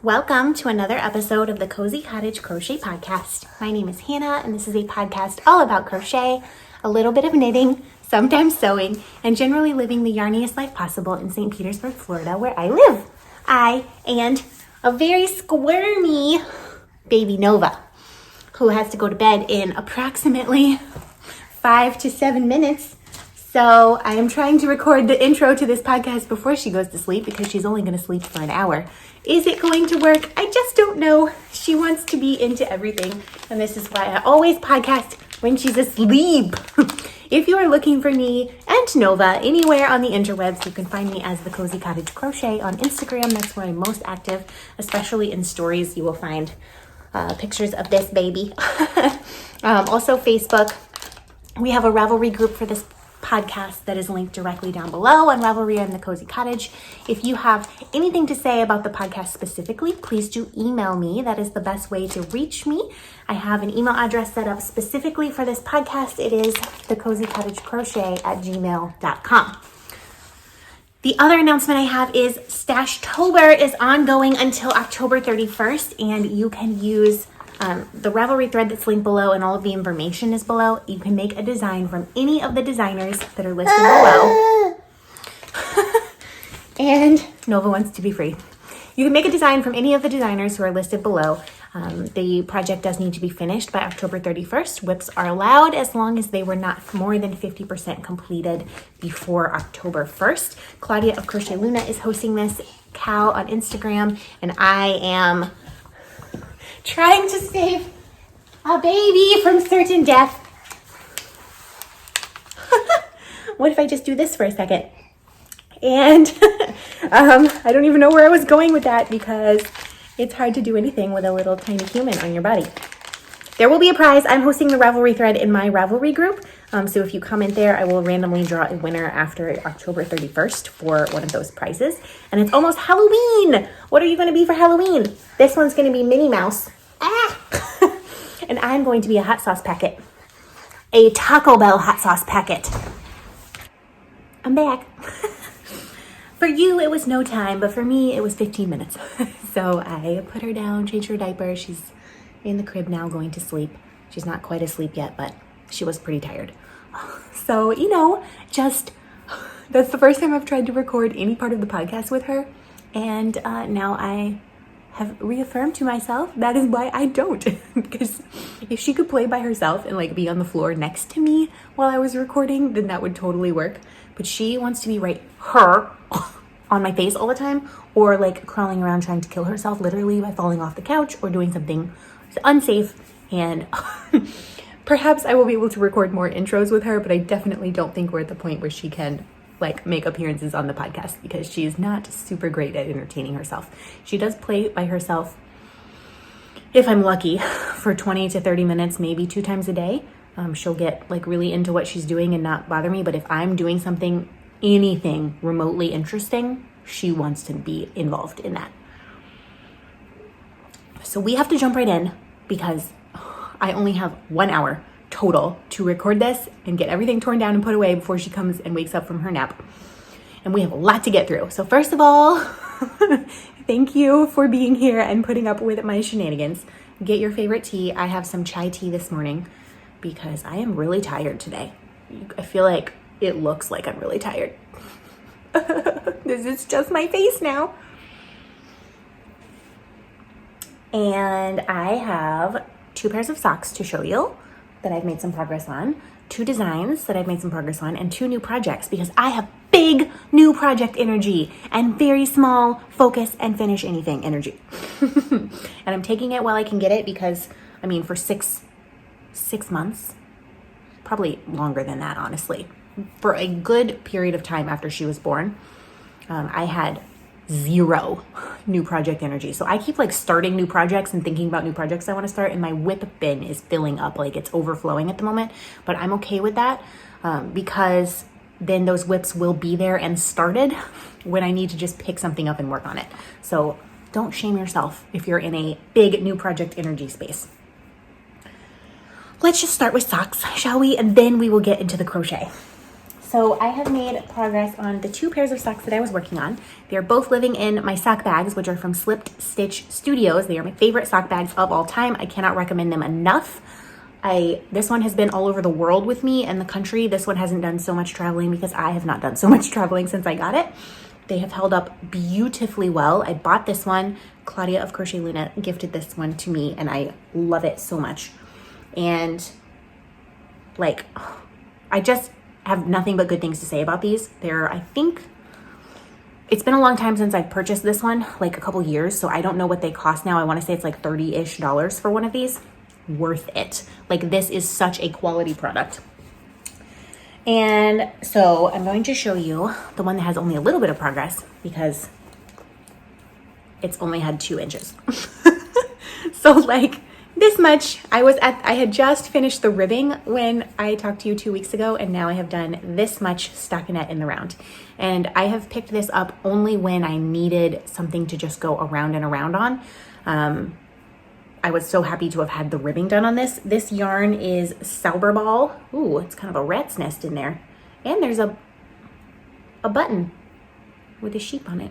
Welcome to another episode of the Cozy Cottage Crochet Podcast. My name is Hannah, and this is a podcast all about crochet, a little bit of knitting, sometimes sewing, and generally living the yarniest life possible in St. Petersburg, Florida, where I live. I and a very squirmy baby Nova, who has to go to bed in approximately 5 to 7 minutes. So I am trying to record the intro to this podcast before she goes to sleep because she's only going to sleep for an hour. Is it going to work? I just don't know. She wants to be into everything, and this is why I always podcast when she's asleep. If you are looking for me and Nova anywhere on the interwebs, you can find me as The Cozy Cottage Crochet on Instagram. That's where I'm most active, especially in stories. You will find pictures of this baby. Also Facebook. We have a Ravelry group for this podcast that is linked directly down below on Ravelry and the Cozy Cottage. If you have anything to say about the podcast specifically, please do email me. That is the best way to reach me. I have an email address set up specifically for this podcast. It is thecozycottagecrochet@gmail.com. The other announcement I have is Stashtober is ongoing until October 31st, and you can use the Ravelry thread that's linked below, and all of the information is below. You can make a design from any of the designers that are listed below. And Nova wants to be free. You can make a design from any of the designers who are listed below. The project does need to be finished by October 31st. WIPs are allowed as long as they were not more than 50% completed before October 1st. Claudia of Crochet Luna is hosting this, Cal on Instagram, and I am trying to save a baby from certain death. What if I just do this for a second? And I don't even know where I was going with that because it's hard to do anything with a little tiny human on your body. There will be a prize. I'm hosting the Ravelry thread in my Ravelry group. So if you comment there, I will randomly draw a winner after October 31st for one of those prizes. And it's almost Halloween. What are you going to be for Halloween? This one's going to be Minnie Mouse. And I'm going to be a hot sauce packet. A Taco Bell hot sauce packet. I'm back. For you, it was no time, but for me, it was 15 minutes. So I put her down, changed her diaper. She's in the crib now, going to sleep. She's not quite asleep yet, but she was pretty tired. So, that's the first time I've tried to record any part of the podcast with her. And now I have reaffirmed to myself that is why I don't. Because if she could play by herself and be on the floor next to me while I was recording, then that would totally work. But she wants to be on my face all the time, or crawling around trying to kill herself literally by falling off the couch or doing something unsafe. And perhaps I will be able to record more intros with her, but I definitely don't think we're at the point where she can make appearances on the podcast because she's not super great at entertaining herself. She does play by herself, if I'm lucky, for 20 to 30 minutes, maybe 2 times a day. She'll get really into what she's doing and not bother me. But if I'm doing anything remotely interesting, she wants to be involved in that. So we have to jump right in because I only have 1 hour total to record this and get everything torn down and put away before she comes and wakes up from her nap. And we have a lot to get through. So first of all, thank you for being here and putting up with my shenanigans. Get your favorite tea. I have some chai tea this morning because I am really tired today. I feel like it looks like I'm really tired. This is just my face now. And I have 2 pairs of socks to show you that I've made some progress on, 2 designs that I've made some progress on, and 2 new projects because I have big new project energy and very small focus and finish anything energy. And I'm taking it while I can get it because, for 6 months, probably longer than that, honestly, for a good period of time after she was born, I had 0 new project energy. So I keep starting new projects and thinking about new projects I want to start, and my WIP bin is filling up, it's overflowing at the moment. But I'm okay with that because then those WIPs will be there and started when I need to just pick something up and work on it. So don't shame yourself if you're in a big new project energy space. Let's just start with socks, shall we? And then we will get into the crochet. so I have made progress on the 2 pairs of socks that I was working on. They're both living in my sock bags, which are from Slipped Stitch Studios. They are my favorite sock bags of all time. I cannot recommend them enough. This one has been all over the world with me and the country. This one hasn't done so much traveling because I have not done so much traveling since I got it. They have held up beautifully well. I bought this one. Claudia of Crochet Luna gifted this one to me and I love it so much. And like, I just have nothing but good things to say about these. I think it's been a long time since I've purchased this one, like a couple years. So I don't know what they cost now. I want to say it's like $30-ish for one of these. Worth it. Like, this is such a quality product. And so I'm going to show you the one that has only a little bit of progress because it's only had 2 inches. So like this much. I had just finished the ribbing when I talked to you 2 weeks ago, and now I have done this much stockinette in the round. And I have picked this up only when I needed something to just go around and around on. I was so happy to have had the ribbing done on this. This yarn is Sauberball. Ooh, it's kind of a rat's nest in there. And there's a button with a sheep on it.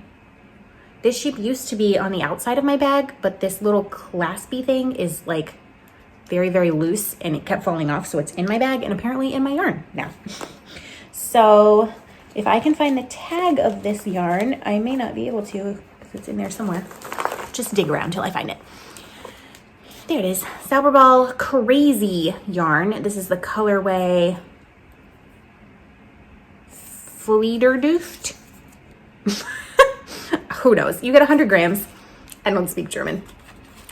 This sheep used to be on the outside of my bag, but this little claspy thing is like very, very loose and it kept falling off. So it's in my bag and apparently in my yarn now. So if I can find the tag of this yarn, I may not be able to because it's in there somewhere. Just dig around till I find it. There it is, Sauberball Crazy yarn. This is the colorway Fliederduft. Who knows? You get 100 grams. I don't speak German.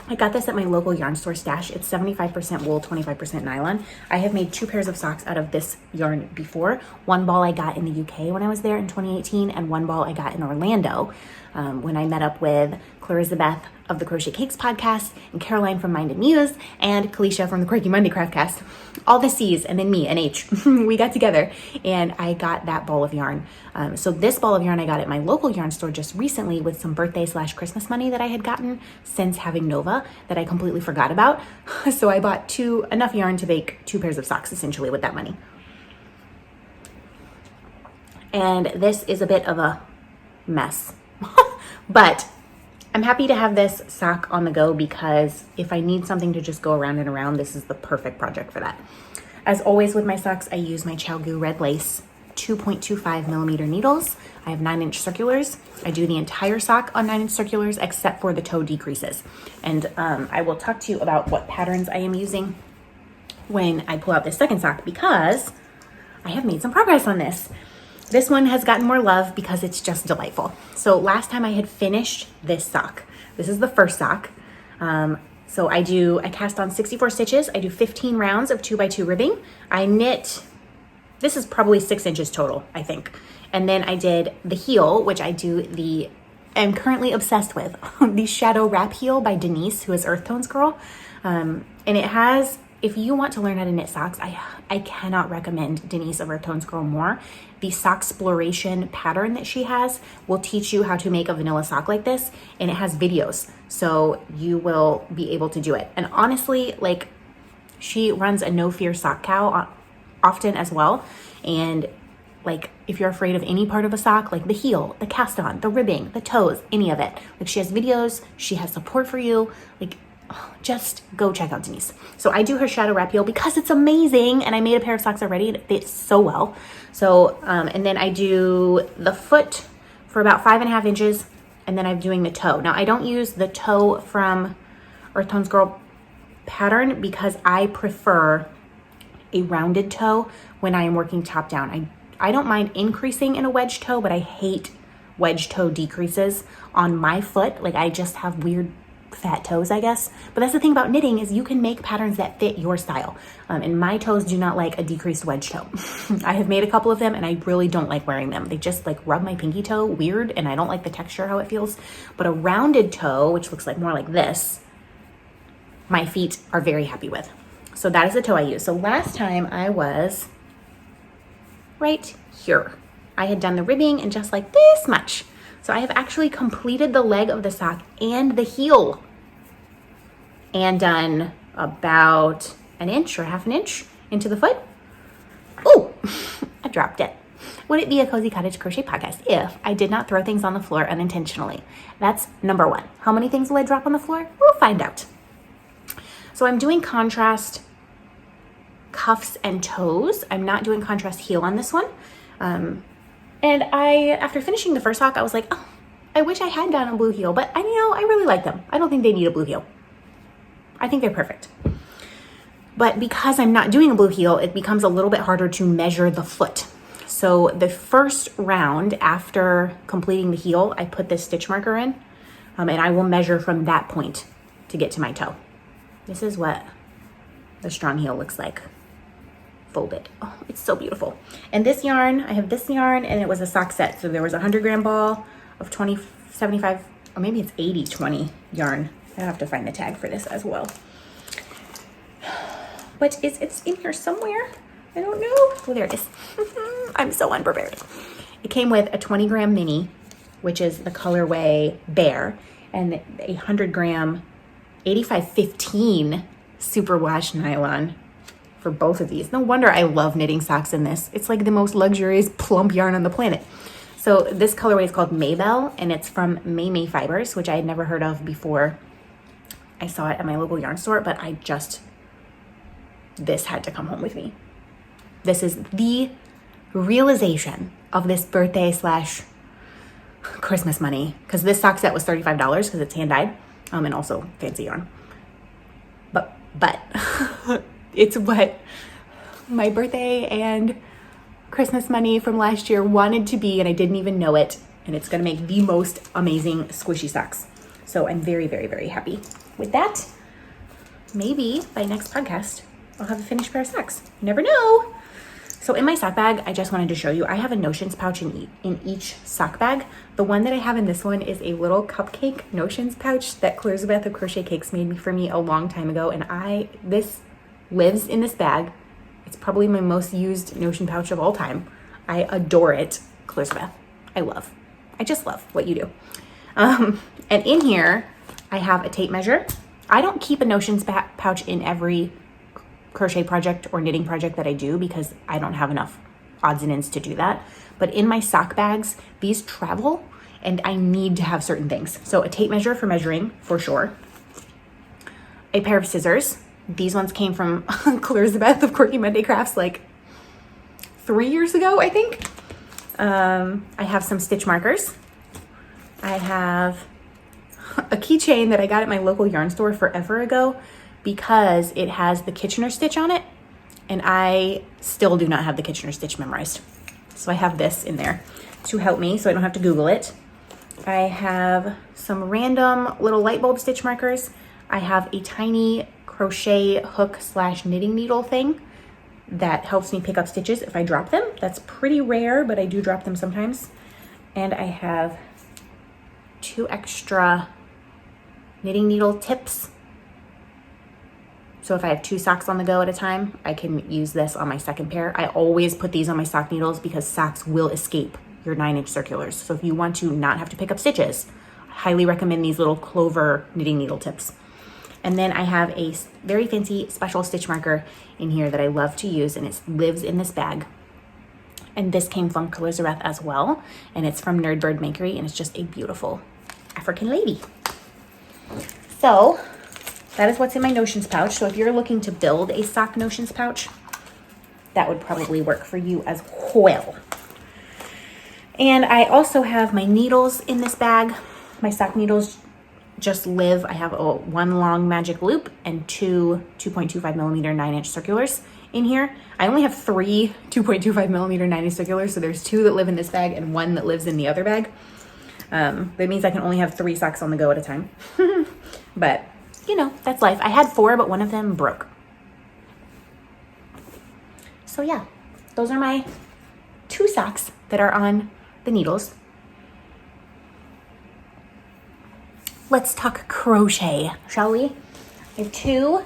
I got this at my local yarn store stash. It's 75% wool, 25% nylon. I have made 2 pairs of socks out of this yarn before. One ball I got in the UK when I was there in 2018, and one ball I got in Orlando when I met up with Clarizabeth of the Crochet Cakes podcast, and Caroline from Mind and Muse, and Kalisha from the Quirky Monday Craftcast. All the C's, and then me, and H. We got together, and I got that ball of yarn. So this ball of yarn I got at my local yarn store just recently with some birthday/Christmas money that I had gotten since having Nova that I completely forgot about. So I bought enough yarn to make 2 pairs of socks essentially with that money. And this is a bit of a mess, but I'm happy to have this sock on the go because if I need something to just go around and around, this is the perfect project for that. As always with my socks, I use my ChiaoGoo red lace 2.25 millimeter needles. I have 9-inch circulars. I do the entire sock on 9-inch circulars except for the toe decreases. And I will talk to you about what patterns I am using when I pull out this second sock because I have made some progress on this. This one has gotten more love because it's just delightful. So last time I had finished this sock. This is the first sock. So I cast on 64 stitches. I do 15 rounds of 2x2 ribbing. I knit, this is probably 6 inches total, I think. And then I did the heel, which I'm currently obsessed with, the Shadow Wrap Heel by Denise, who is Earth Tones Girl. And it has, if you want to learn how to knit socks, I cannot recommend Denise of Earth Tones Girl more. The Socksploration pattern that she has will teach you how to make a vanilla sock like this, and it has videos, so you will be able to do it. And honestly, like, she runs a No Fear Sock Cow often as well, and like, if you're afraid of any part of a sock, like the heel, the cast on, the ribbing, the toes, any of it, like, she has videos, she has support for you, like, just go check out Denise. So I do her Shadow Wrap Heel because it's amazing, and I made a pair of socks already and it fits so well. So and then I do the foot for about 5.5 inches, and then I'm doing the toe. Now I don't use the toe from Earth Tones Girl pattern because I prefer a rounded toe when I am working top down. I don't mind increasing in a wedge toe, but I hate wedge toe decreases on my foot. Like, I just have weird fat toes, I guess. But that's the thing about knitting, is you can make patterns that fit your style. And my toes do not like a decreased wedge toe. I have made a couple of them and I really don't like wearing them. They just like rub my pinky toe weird, and I don't like the texture, how it feels. But a rounded toe, which looks like more like this, my feet are very happy with. So that is the toe I use. So last time I was right here. I had done the ribbing and just like this much. So I have actually completed the leg of the sock and the heel, and done about 1 inch or 1/2 inch into the foot. Oh, I dropped it. would it be a Cozy Cottage Crochet podcast if I did not throw things on the floor unintentionally? That's number one. How many things will I drop on the floor? We'll find out. So I'm doing contrast cuffs and toes. I'm not doing contrast heel on this one. And after finishing the first sock, I was like, oh, I wish I had done a blue heel, but I really like them. I don't think they need a blue heel. I think they're perfect. But because I'm not doing a blue heel, it becomes a little bit harder to measure the foot. So the first round after completing the heel, I put this stitch marker in, and I will measure from that point to get to my toe. This is what the strong heel looks like folded. Oh, it's so beautiful. And this yarn, I have this yarn, and it was a sock set. So there was a 100-gram ball of 20, 75, or maybe it's 80-20 yarn. I have to find the tag for this as well. But it's in here somewhere. I don't know. Oh, there it is. I'm so unprepared. It came with a 20-gram mini, which is the colorway Bear, and a 100-gram 8515 superwash nylon for both of these. No wonder I love knitting socks in this. It's like the most luxurious plump yarn on the planet. So this colorway is called Maybelle, and it's from May Fibers, which I had never heard of before I saw it at my local yarn store, but this had to come home with me. This is the realization of this birthday / Christmas money, because this sock set was $35 because it's hand dyed, and also fancy yarn. But it's what my birthday and Christmas money from last year wanted to be, and I didn't even know it. And it's going to make the most amazing squishy socks. So I'm very, very, very happy with that. Maybe by next podcast, I'll have a finished pair of socks. You never know. So in my sock bag, I just wanted to show you, I have a notions pouch in each sock bag. The one that I have in this one is a little cupcake notions pouch that Elizabeth of Crochet Cakes made for me a long time ago. And this lives in this bag. It's probably my most used notion pouch of all time. I adore it, Elizabeth. I just love what you do. And in here, I have a tape measure. I don't keep a notions pouch in every crochet project or knitting project that I do because I don't have enough odds and ends to do that. But in my sock bags, these travel and I need to have certain things. So a tape measure for measuring, for sure. A pair of scissors. These ones came from Elizabeth of Quirky Monday Crafts like 3 years ago, I think. I have some stitch markers. I have a keychain that I got at my local yarn store forever ago because it has the Kitchener stitch on it, and I still do not have the Kitchener stitch memorized. So I have this in there to help me so I don't have to Google it. I have some random little light bulb stitch markers. I have a tiny crochet hook / knitting needle thing that helps me pick up stitches if I drop them. That's pretty rare, but I do drop them sometimes. And I have 2 extra knitting needle tips. So if I have 2 socks on the go at a time, I can use this on my second pair. I always put these on my sock needles because socks will escape your 9-inch circulars. So if you want to not have to pick up stitches, I highly recommend these little Clover knitting needle tips. And then I have a very fancy special stitch marker in here that I love to use, and it lives in this bag. And this came from Elizabeth as well, and it's from Nerdbird Makery, and it's just a beautiful African lady. So that is what's in my notions pouch. So if you're looking to build a sock notions pouch, that would probably work for you as well. And I also have my needles in this bag. My sock needles just live. I have one long magic loop and 2 2.25 millimeter 9-inch circulars in here. I only have 3 2.25 millimeter 9-inch circulars, so there's 2 that live in this bag and 1 that lives in the other bag. That means I can only have 3 socks on the go at a time. But you know, that's life. I had 4, but one of them broke. So yeah, those are my 2 socks that are on the needles. Let's talk crochet, shall we? I have 2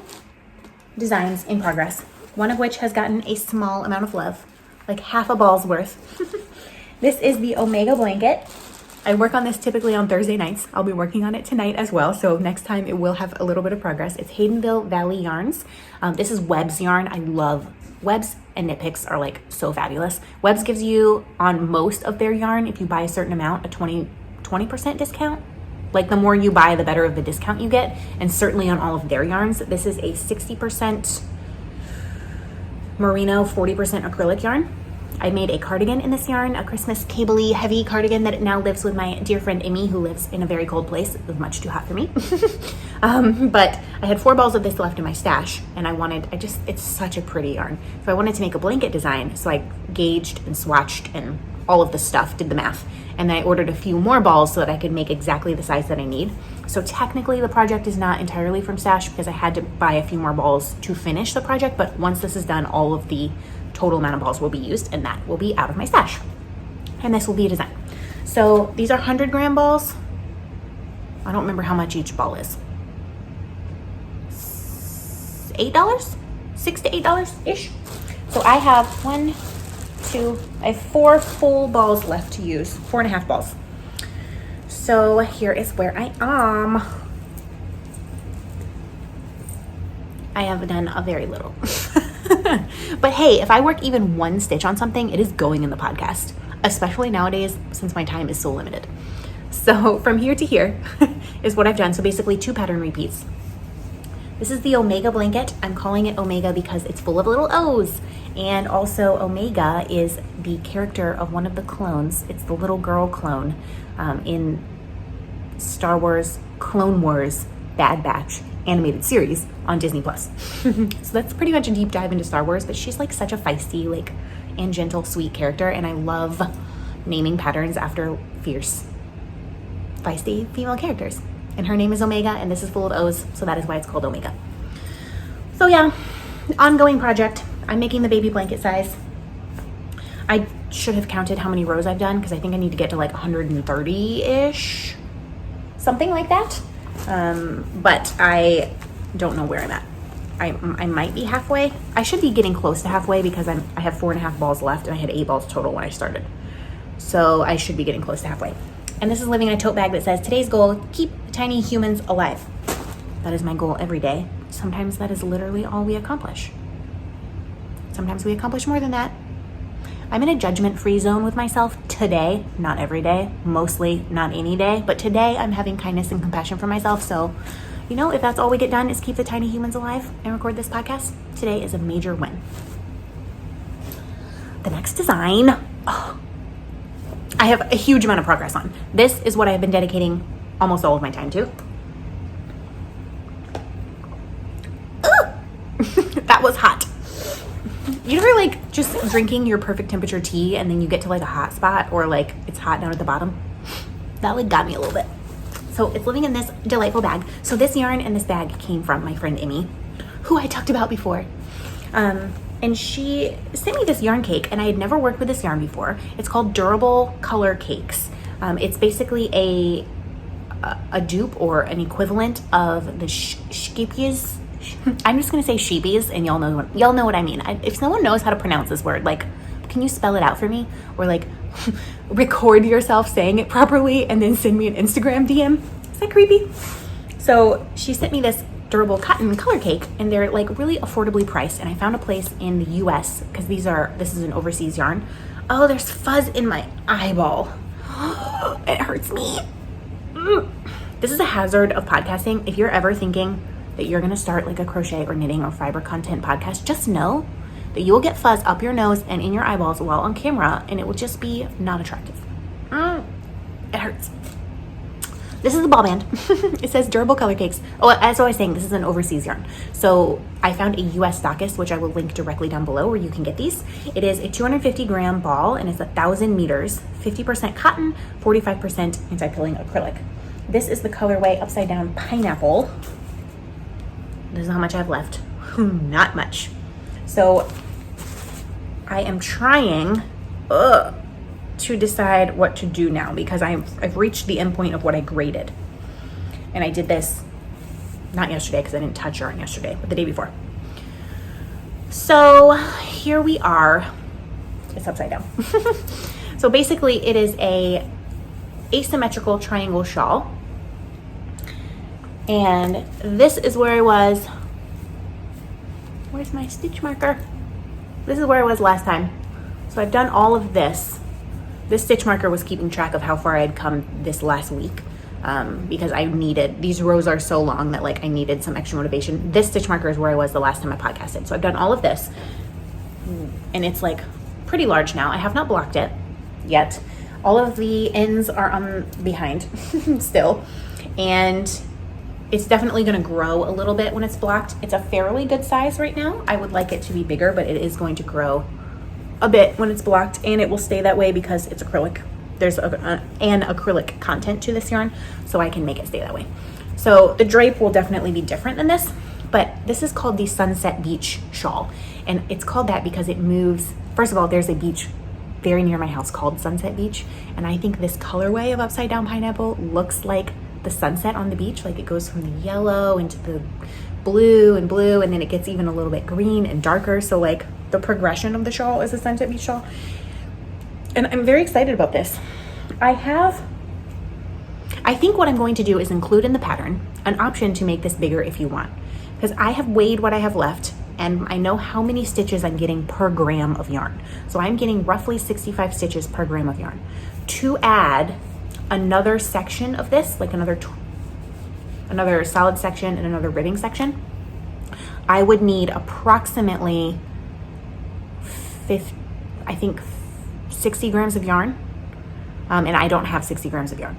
designs in progress, one of which has gotten a small amount of love, like half a ball's worth. This is the Omega blanket. I work on this typically on Thursday nights. I'll be working on it tonight as well, so next time it will have a little bit of progress. It's Haydenville Valley Yarns. This is Webb's yarn. I love Webs and Knit Picks are like so fabulous. Webs gives you on most of their yarn, if you buy a certain amount, a 20% discount. Like the more you buy, the better of the discount you get. And certainly on all of their yarns, this is a 60% merino, 40% acrylic yarn. I made a cardigan in this yarn, a Christmas cable-y heavy cardigan that now lives with my dear friend Amy, who lives in a very cold place. It was much too hot for me. But I had 4 balls of this left in my stash, and it's such a pretty yarn. So I wanted to make a blanket design. So I gauged and swatched and all of the stuff, did the math. And then I ordered a few more balls so that I could make exactly the size that I need. So technically the project is not entirely from stash because I had to buy a few more balls to finish the project. But once this is done, all of the total amount of balls will be used, and that will be out of my stash. And this will be a design. So these are 100-gram balls. I don't remember how much each ball is. $8? $6 to $8-ish. So I have I have 4 full balls left to use, 4.5 balls. So here is where I am. I have done a very little. But hey, if I work even 1 stitch on something, it is going in the podcast, especially nowadays since my time is so limited. So from here to here is what I've done. So basically 2 pattern repeats. This is the Omega blanket. I'm calling it Omega because it's full of little O's. And also Omega is the character of one of the clones. It's the little girl clone in Star Wars Clone Wars Bad Batch animated series on Disney Plus. So that's pretty much a deep dive into Star Wars, but she's like such a feisty, like, and gentle, sweet character, and I love naming patterns after fierce, feisty female characters. And her name is Omega, and this is full of O's, so that is why it's called Omega. So yeah, ongoing project. I'm making the baby blanket size. I should have counted how many rows I've done because I think I need to get to like 130-ish, something like that. But I don't know where I'm at. I might be halfway. I should be getting close to halfway because I have 4.5 balls left, and I had 8 balls total when I started. So I should be getting close to halfway. And this is living in a tote bag that says, today's goal, keep tiny humans alive. That is my goal every day. Sometimes that is literally all we accomplish. Sometimes we accomplish more than that. I'm in a judgment-free zone with myself today, not every day, mostly not any day, but today I'm having kindness and compassion for myself. So, you know, if that's all we get done is keep the tiny humans alive and record this podcast, today is a major win. The next design, I have a huge amount of progress on. This is what I've been dedicating almost all of my time to. That was hot. You ever like just drinking your perfect temperature tea and then you get to like a hot spot or like it's hot down at the bottom? That like got me a little bit. So it's living in this delightful bag. So this yarn and this bag came from my friend Emmy, who I talked about before. And she sent me this yarn cake, and I had never worked with this yarn before. It's called Durable Color Cakes. It's basically a dupe or an equivalent of the sheepies. I'm just gonna say sheepies, and y'all know what I mean. If someone knows how to pronounce this word, like, can you spell it out for me, or like record yourself saying it properly and then send me an Instagram DM? Is that creepy? So she sent me this durable cotton color cake, and they're like really affordably priced, and I found a place in the US because this is an overseas yarn. Oh, there's fuzz in my eyeball. It hurts me. This is a hazard of podcasting. If you're ever thinking that you're gonna start like a crochet or knitting or fiber content podcast, just know that you will get fuzz up your nose and in your eyeballs while on camera, and it will just be not attractive. It hurts. This is the ball band. It says Durable Color Cakes. Oh, as I was saying, this is an overseas yarn. So I found a US stockist, which I will link directly down below where you can get these. It is a 250-gram ball, and it's 1,000 meters, 50% cotton, 45% anti-pilling acrylic. This is the colorway Upside Down Pineapple. This is how much I have left. Not much. So I am trying to decide what to do now because I've reached the end point of what I graded. And I did this not yesterday because I didn't touch yarn yesterday, but the day before. So here we are. It's upside down. So basically it is a asymmetrical triangle shawl. And this is where I was. Where's my stitch marker? this is where I was last time. So I've done all of this. This stitch marker was keeping track of how far I had come this last week, because I needed, these rows are so long that like I needed some extra motivation. This stitch marker is where I was the last time I podcasted. So I've done all of this, and it's like pretty large now. I have not blocked it yet. All of the ends are on behind still, and it's definitely going to grow a little bit when it's blocked. It's a fairly good size right now. I would like it to be bigger, but it is going to grow a bit when it's blocked, and it will stay that way because it's acrylic. There's an acrylic content to this yarn, so I can make it stay that way. So the drape will definitely be different than this, but this is called the Sunset Beach shawl, and it's called that because it moves. First of all, there's a beach very near my house called Sunset Beach, and I think this colorway of upside down pineapple looks like the sunset on the beach. Like it goes from the yellow into the blue, and then it gets even a little bit green and darker. So like the progression of the shawl is a Sunset Beach shawl, and I'm very excited about this. I think what I'm going to do is include in the pattern an option to make this bigger if you want, because I have weighed what I have left and I know how many stitches I'm getting per gram of yarn. So I'm getting roughly 65 stitches per gram of yarn. To add another section of this, like another solid section and another ribbing section, I would need approximately 60 grams of yarn, and I don't have 60 grams of yarn.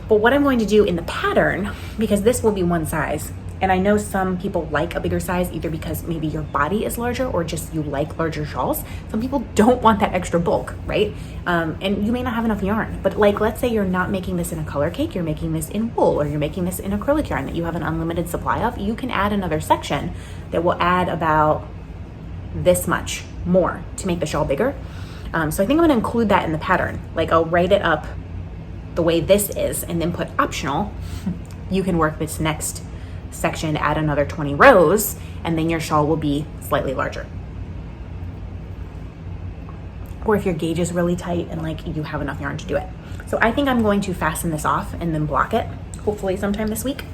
But what I'm going to do in the pattern, because this will be one size, and I know some people like a bigger size either because maybe your body is larger or just you like larger shawls. Some people don't want that extra bulk, right? And you may not have enough yarn, but like, let's say you're not making this in a color cake, you're making this in wool, or you're making this in acrylic yarn that you have an unlimited supply of. You can add another section that will add about this much more to make the shawl bigger. So I think I'm gonna include that in the pattern. Like I'll write it up the way this is and then put optional. You can work this next section, add another 20 rows, and then your shawl will be slightly larger. Or if your gauge is really tight and like you have enough yarn to do it. So I think I'm going to fasten this off and then block it, hopefully sometime this week.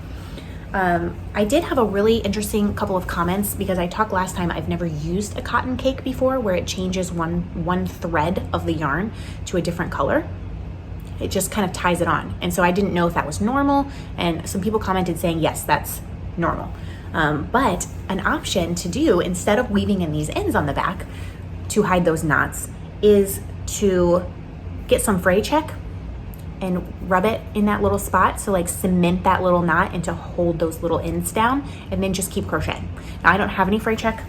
I did have a really interesting couple of comments because I talked last time, I've never used a cotton cake before where it changes one thread of the yarn to a different color. It just kind of ties it on. And so I didn't know if that was normal. And some people commented saying, yes, that's normal. But an option to do instead of weaving in these ends on the back to hide those knots is to get some fray check and rub it in that little spot. So like cement that little knot and to hold those little ends down, and then just keep crocheting. Now I don't have any fray check,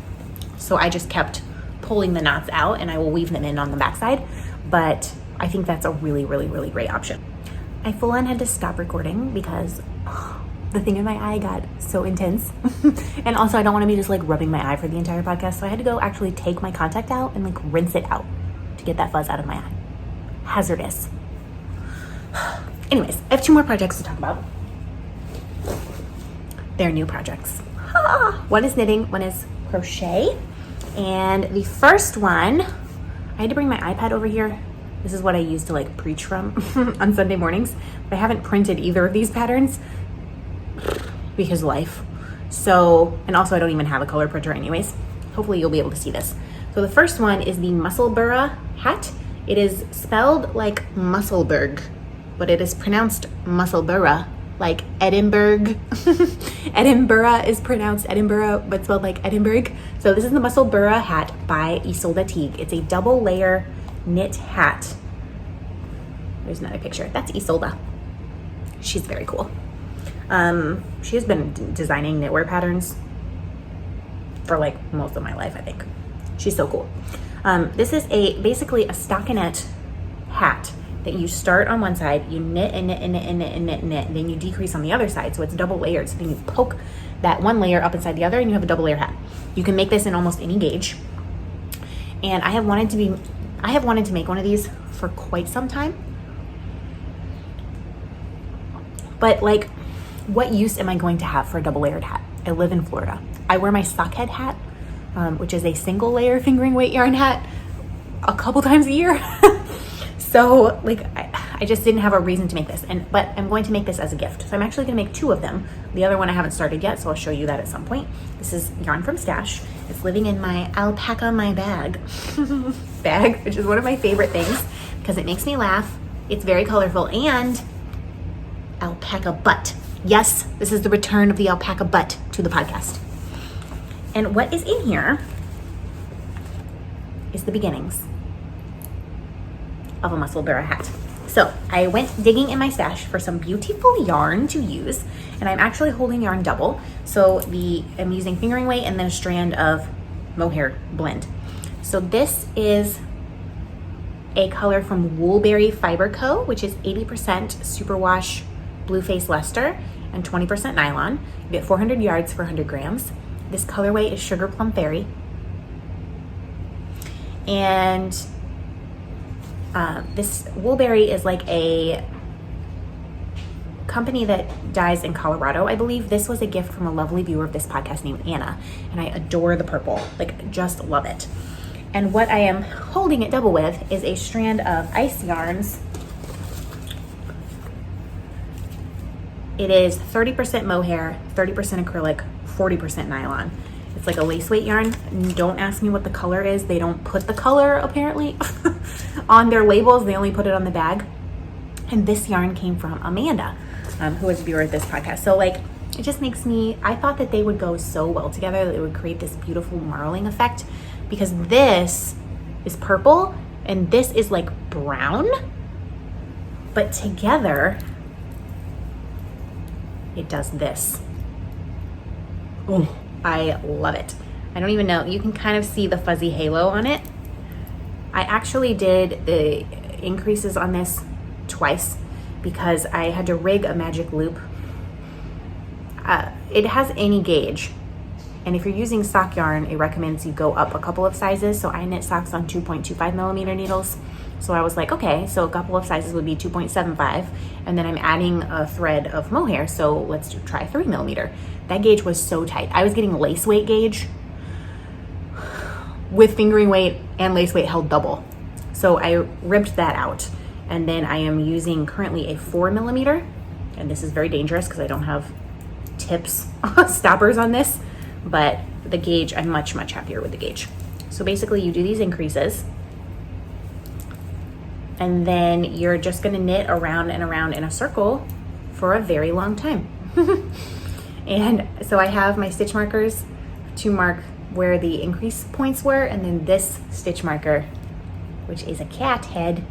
so I just kept pulling the knots out and I will weave them in on the backside. But I think that's a really, really, really great option. I full on had to stop recording because the thing in my eye got so intense. And also I don't want to be just like rubbing my eye for the entire podcast. So I had to go actually take my contact out and like rinse it out to get that fuzz out of my eye. Hazardous. Anyways, I have 2 more projects to talk about. They're new projects. One is knitting, one is crochet. And the first one, I had to bring my iPad over here. This is what I use to like preach from on Sunday mornings. But I haven't printed either of these patterns because life. So, and also I don't even have a color printer anyways. Hopefully you'll be able to see this. So the first one is the Musselburgh hat. It is spelled like Musselburgh, but it is pronounced Musselburgh, like Edinburgh. Edinburgh is pronounced Edinburgh, but spelled like Edinburgh. So this is the Musselburgh hat by Isolde Teague. It's a double layer knit hat. There's another picture. That's Isolde. She's very cool. She has been designing knitwear patterns for like most of my life, I think. She's so cool. This is basically a stockinette hat that you start on one side, you knit and knit and knit and knit and knit and knit, and then you decrease on the other side, so it's double layered. So then you poke that one layer up inside the other and you have a double layer hat. You can make this in almost any gauge. And I have wanted to make one of these for quite some time. But like, what use am I going to have for a double layered hat? I live in Florida. I wear my sockhead hat, which is a single layer fingering weight yarn hat, a couple times a year. So like, I just didn't have a reason to make this, but I'm going to make this as a gift. So I'm actually gonna make 2 of them. The other one I haven't started yet, so I'll show you that at some point. This is yarn from Stash, It's living in my alpaca my bag bag, which is one of my favorite things because it makes me laugh. It's very colorful, and alpaca butt. Yes, this is the return of the alpaca butt to the podcast. And what is in here is the beginnings of a muscle-bearer hat. So I went digging in my stash for some beautiful yarn to use, and I'm actually holding yarn double. So I'm using fingering weight and then a strand of mohair blend. So this is a color from Woolberry Fiber Co., which is 80% superwash Blueface Luster and 20% nylon. You get 400 yards for 100 grams. This colorway is Sugar Plum Fairy. And this Woolberry is like a company that dyes in Colorado, I believe. This was a gift from a lovely viewer of this podcast named Anna, and I adore the purple, like just love it. And what I am holding it double with is a strand of ice yarns. It is 30% mohair, 30% acrylic, 40% nylon. It's like a lace weight yarn. Don't ask me what the color is. They don't put the color apparently on their labels. They only put it on the bag. And this yarn came from Amanda, who is a viewer of this podcast. So like, it just makes me, I thought that they would go so well together, that it would create this beautiful marling effect, because this is purple and this is like brown, but together it does this. Oh, I love it. I don't even know, you can kind of see the fuzzy halo on it. I actually did the increases on this twice because I had to rig a magic loop. It has any gauge, and if you're using sock yarn, it recommends you go up a couple of sizes. So I knit socks on 2.25 millimeter needles. So I was like, okay, so a couple of sizes would be 2.75, and then I'm adding a thread of mohair, so let's try 3 millimeter. That gauge was so tight. I was getting lace weight gauge with fingering weight and lace weight held double. So I ripped that out, and then I am using currently a 4 millimeter, and this is very dangerous because I don't have tips stoppers on this, but the gauge, I'm much happier with the gauge. So basically you do these increases, and then you're just gonna knit around and around in a circle for a very long time. And so I have my stitch markers to mark where the increase points were, and then this stitch marker, which is a cat head,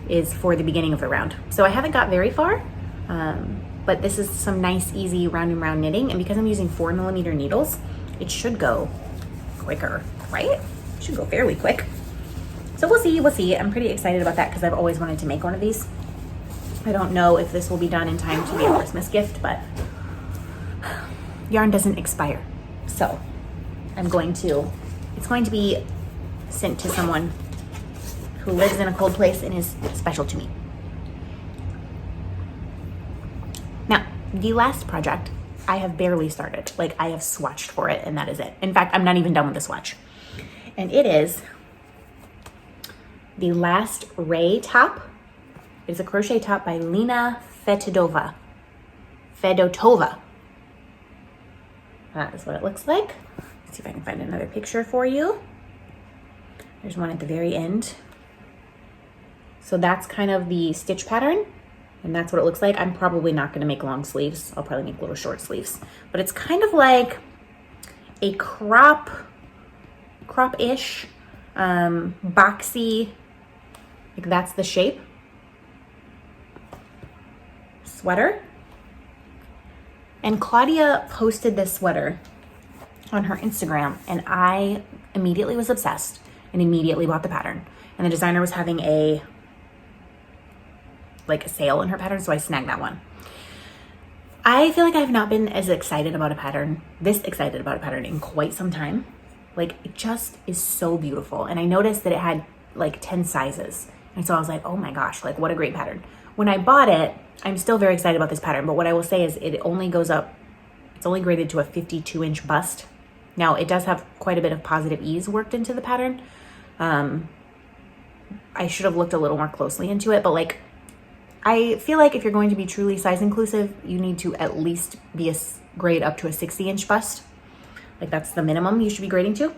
is for the beginning of the round. So I haven't got very far, but this is some nice, easy round and round knitting. And because I'm using 4 millimeter needles, it should go quicker, right? It should go fairly quick. So we'll see. I'm pretty excited about that because I've always wanted to make one of these. I don't know if this will be done in time to be a Christmas gift, but yarn doesn't expire. So it's going to be sent to someone who lives in a cold place and is special to me. Now, the last project I have barely started. Like, I have swatched for it and that is it. In fact, I'm not even done with the swatch. And it is the Last Ray top. It is a crochet top by Lena Fedotova. That is what it looks like. Let's see if I can find another picture for you. There's one at the very end. So that's kind of the stitch pattern, and that's what it looks like. I'm probably not going to make long sleeves. I'll probably make little short sleeves, but it's kind of like a crop-ish, boxy, like that's the shape, sweater. And Claudia posted this sweater on her Instagram, and I immediately was obsessed and immediately bought the pattern. And the designer was having a sale in her pattern, so I snagged that one. I feel like I have not been this excited about a pattern in quite some time. Like, it just is so beautiful. And I noticed that it had like 10 sizes. And so I was like, oh my gosh, like what a great pattern. When I bought it, I'm still very excited about this pattern, but what I will say is it only goes up, it's only graded to a 52-inch bust. Now, it does have quite a bit of positive ease worked into the pattern. I should have looked a little more closely into it, but like, I feel like if you're going to be truly size inclusive, you need to at least be a grade up to a 60-inch bust. Like that's the minimum you should be grading to.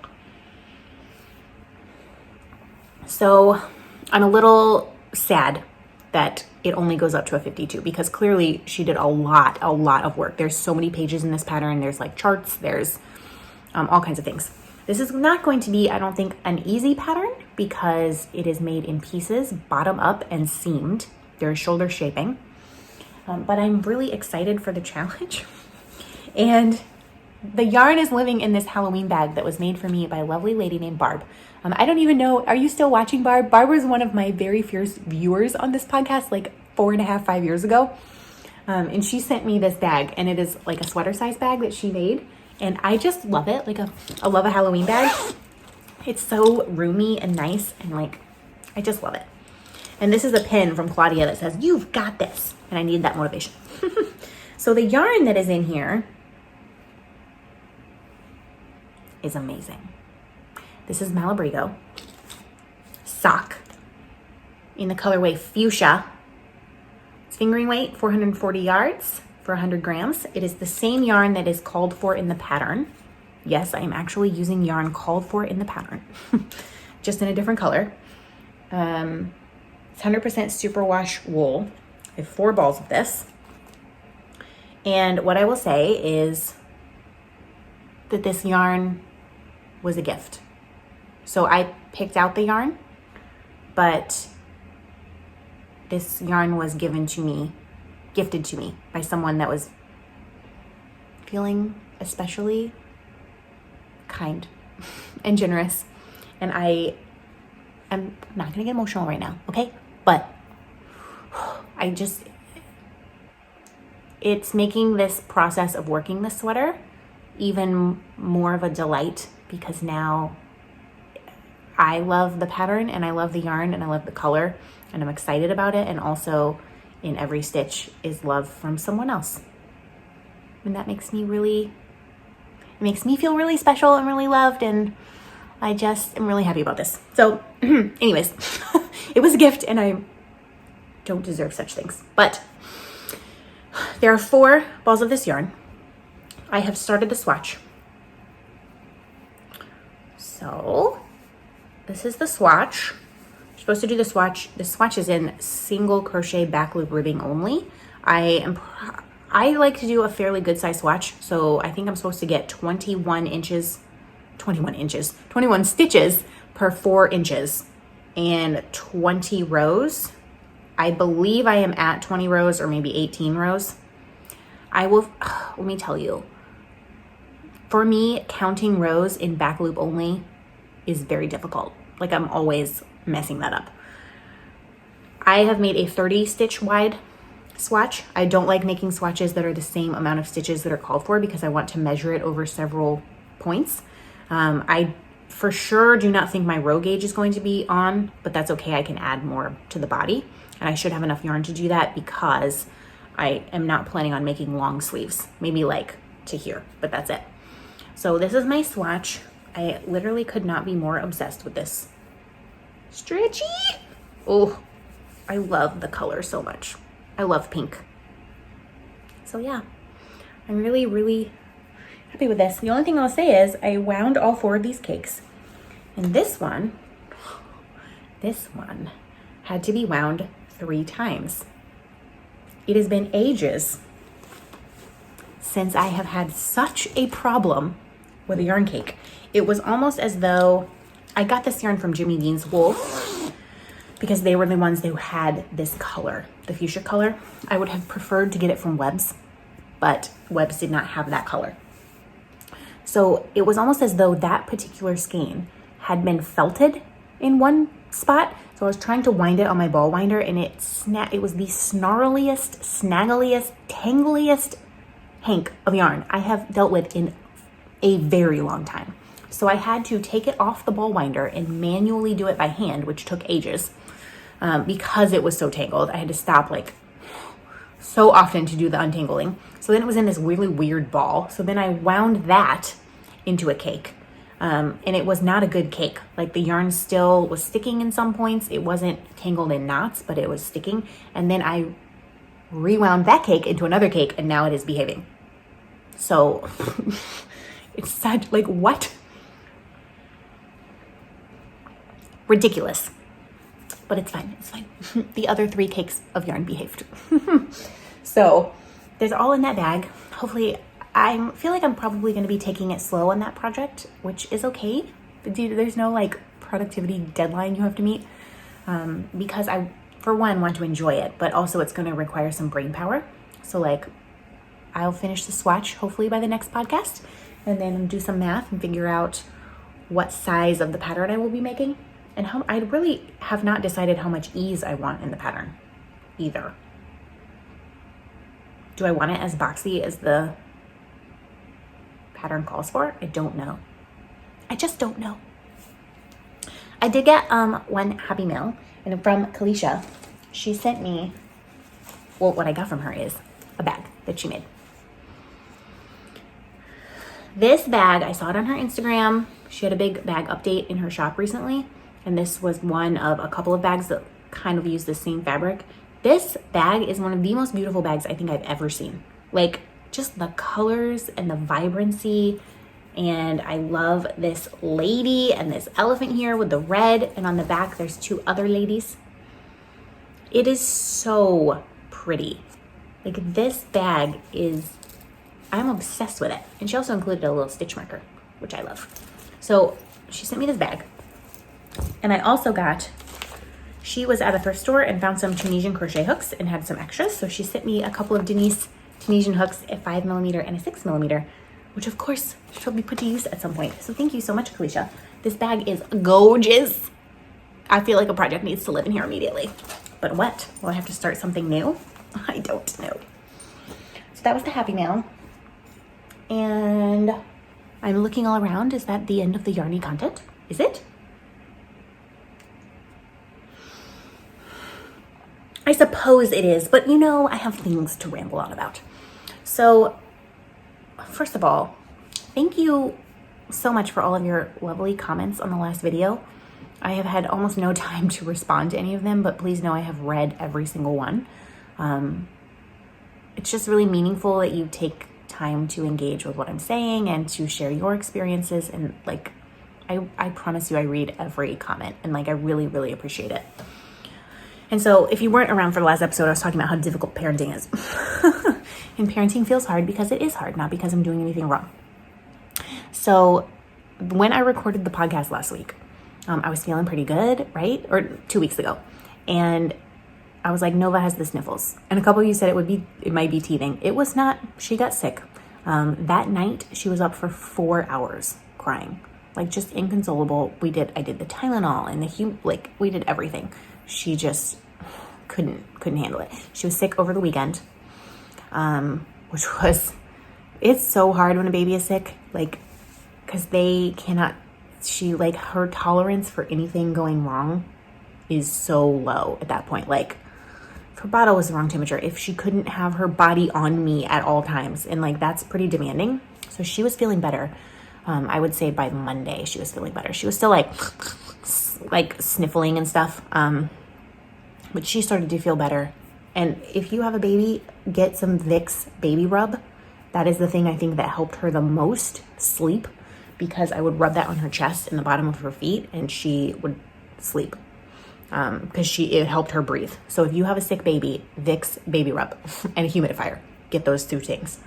So I'm a little sad that it only goes up to a 52 because clearly she did a lot of work. There's so many pages in this pattern. There's like charts, there's all kinds of things. This is not going to be, I don't think, an easy pattern because it is made in pieces, bottom up and seamed. There's shoulder shaping, but I'm really excited for the challenge. And the yarn is living in this Halloween bag that was made for me by a lovely lady named Barb. I don't even know, are you still watching, Barb? Barb was one of my very first viewers on this podcast like 4.5, 5 years ago. And she sent me this bag, and it is like a sweater size bag that she made. And I just love it. Like I love a Halloween bag. It's so roomy and nice, and like, I just love it. And this is a pin from Claudia that says, "You've got this." And I need that motivation. So the yarn that is in here is amazing. This is Malabrigo sock in the colorway fuchsia. It's fingering weight, 440 yards for 100 grams. It is the same yarn that is called for in the pattern. Yes, I am actually using yarn called for in the pattern, just in a different color. It's 100% superwash wool. I have 4 balls of this. And what I will say is that this yarn was a gift. So I picked out the yarn, but this yarn was gifted to me by someone that was feeling especially kind and generous. And I am not gonna get emotional right now, okay? But it's making this process of working this sweater even more of a delight because now I love the pattern and I love the yarn and I love the color and I'm excited about it. And also in every stitch is love from someone else. And that makes me feel really special and really loved. And I just am really happy about this. So anyways, it was a gift and I don't deserve such things. But there are 4 balls of this yarn. I have started the swatch. So this is the swatch. You're supposed to do the swatch. The swatch is in single crochet back loop ribbing only. I like to do a fairly good size swatch. So I think I'm supposed to get 21 stitches per 4 inches and 20 rows. I believe I am at 20 rows or maybe 18 rows. Let me tell you, for me, counting rows in back loop only is very difficult. Like I'm always messing that up. I have made a 30 stitch wide swatch. I don't like making swatches that are the same amount of stitches that are called for because I want to measure it over several points. I for sure do not think my row gauge is going to be on, but that's okay. I can add more to the body and I should have enough yarn to do that because I am not planning on making long sleeves, maybe like to here, but that's it. So this is my swatch. I literally could not be more obsessed with this. Stretchy. Oh, I love the color so much. I love pink. So yeah, I'm really, really happy with this. The only thing I'll say is I wound all 4 of these cakes. And this one had to be wound 3 times. It has been ages since I have had such a problem with a yarn cake. It was almost as though I got this yarn from Jimmy Dean's Wool because they were the ones who had this color, the fuchsia color. I would have preferred to get it from Webb's, but Webb's did not have that color. So it was almost as though that particular skein had been felted in one spot. So I was trying to wind it on my ball winder and it was the snarliest, snaggliest, tangliest hank of yarn I have dealt with in a very long time. So I had to take it off the ball winder and manually do it by hand, which took ages because it was so tangled. I had to stop like so often to do the untangling. So then it was in this really weird ball. So then I wound that into a cake. And it was not a good cake. Like the yarn still was sticking in some points. It wasn't tangled in knots, but it was sticking. And then I rewound that cake into another cake and now it is behaving. So It's such, like, what? Ridiculous. But it's fine, it's fine. The other 3 cakes of yarn behaved. So there's all in that bag. Hopefully, I feel like I'm probably going to be taking it slow on that project, which is okay. There's no like productivity deadline you have to meet, because I, for one, want to enjoy it, but also it's going to require some brain power. So like, I'll finish the swatch hopefully by the next podcast, and then do some math and figure out what size of the pattern I will be making, and how. I really have not decided how much ease I want in the pattern either. Do I want it as boxy as the pattern calls for? I don't know. I just don't know. I did get one happy mail, and from Kalisha. She sent me, well, what I got from her is a bag that she made. This bag, I saw it on her Instagram. She had a big bag update in her shop recently, and this was one of a couple of bags that kind of use the same fabric. This bag is one of the most beautiful bags I think I've ever seen. Like, just the colors and the vibrancy. And I love this lady and this elephant here with the red. And on the back, there's 2 other ladies. It is so pretty. Like, this bag is, I'm obsessed with it. And she also included a little stitch marker, which I love. So she sent me this bag. And I also got, she was at a thrift store and found some Tunisian crochet hooks and had some extras. So she sent me a couple of Denise Tunisian hooks, a 5mm and a 6mm, which of course she'll be put to use at some point. So thank you so much, Kalisha. This bag is gorgeous. I feel like a project needs to live in here immediately. But what? Will I have to start something new? I don't know. So that was the happy mail. And I'm looking all around. Is that the end of the yarny content? Is it? I suppose it is, but you know, I have things to ramble on about. So, first of all, thank you so much for all of your lovely comments on the last video. I have had almost no time to respond to any of them, but please know I have read every single one. It's just really meaningful that you take time to engage with what I'm saying and to share your experiences. And like, I promise you, I read every comment, and like, I really, really appreciate it. And so if you weren't around for the last episode, I was talking about how difficult parenting is. And parenting feels hard because it is hard, not because I'm doing anything wrong. So when I recorded the podcast last week, I was feeling pretty good, right? Or 2 weeks ago. And I was like, Nova has the sniffles. And a couple of you said it might be teething. It was not. She got sick. That night, she was up for 4 hours crying. Like, just inconsolable. I did the Tylenol and we did everything. She just couldn't handle it. She was sick over the weekend, it's so hard when a baby is sick, like, because they cannot, her tolerance for anything going wrong is so low at that point. Like, if her bottle was the wrong temperature, if she couldn't have her body on me at all times, and like, that's pretty demanding. So she was feeling better. I would say by Monday, she was feeling better. She was still like sniffling and stuff. But she started to feel better. And if you have a baby, get some Vicks baby rub. That is the thing I think that helped her the most sleep, because I would rub that on her chest and the bottom of her feet, and she would sleep. Because it helped her breathe. So if you have a sick baby, Vicks baby rub and a humidifier. Get those 2 things.